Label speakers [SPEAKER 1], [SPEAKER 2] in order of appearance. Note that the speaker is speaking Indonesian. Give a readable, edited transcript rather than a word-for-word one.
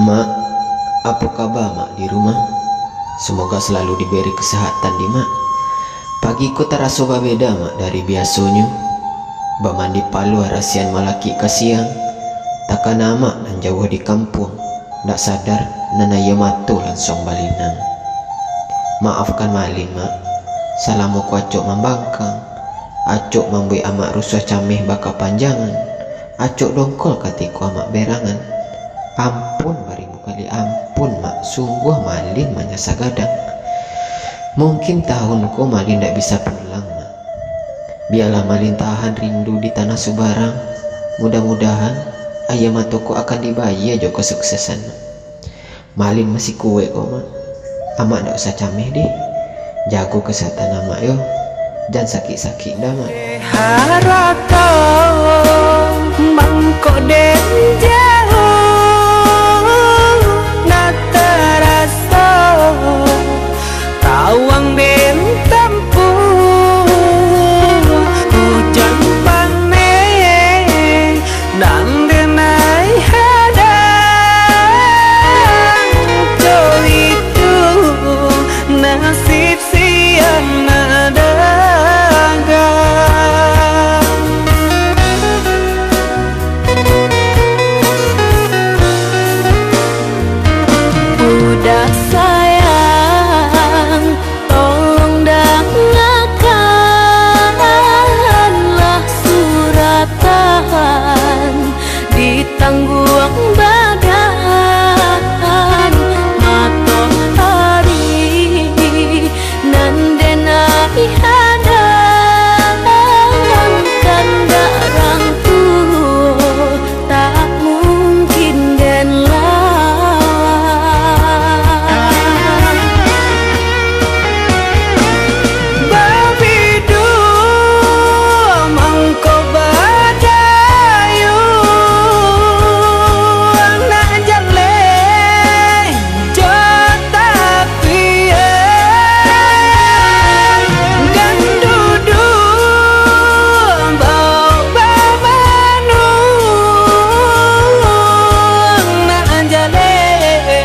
[SPEAKER 1] Mak, apa kabar mak di rumah? Semoga selalu diberi kesehatan di mak. Pagiku terasa berbeda mak dari biasanya. Bamandi palu harasian malaki ke siang. Takkan nama dan jauh di kampung. Ndak sadar nanaya matu langsung balinang. Maafkan malin mak. Salamu ku acok membangkang. Acok membui amak rusuh camih baka panjangan. Acok dongkol katiku amak berangan. Ampun barimu kali ampun mak. Sungguh malin menyasa gadang. Mungkin tahunku malin tidak bisa pulang mak. Biarlah malin tahan rindu di tanah Subarang. Mudah-mudahan ayam matuku akan dibayar jo kesuksesan mak. Malin masih kue kok mak. Amak tidak usah camih deh. Jago kesehatan amak yo. Jangan sakit-sakit dah mak.
[SPEAKER 2] Harata mangko denja